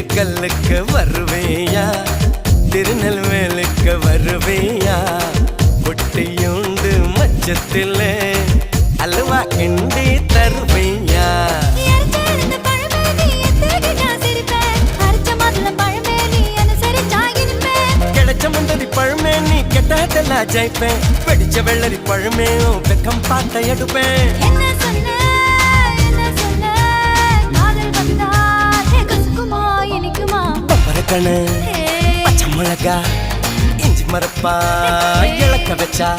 திண்டுக்கல்லுக்கு வருவேயா திருநெல்வேலுக்கு வருவேயா பொட்டியுண்டு மச்சத்துல அல்வா கிண்டி தருவேயா கிடைச்ச முந்தரி பழமே நீ கெட்டதெல்லாம் ஜெயிப்பேன் வெடிச்ச வெள்ளரி பழமே வெக்கம் பாட்ட எடுப்பேன் பப்பரக்கணு பச்சை மிளகா இஞ்சி மரப்பா இழக்க வச்சா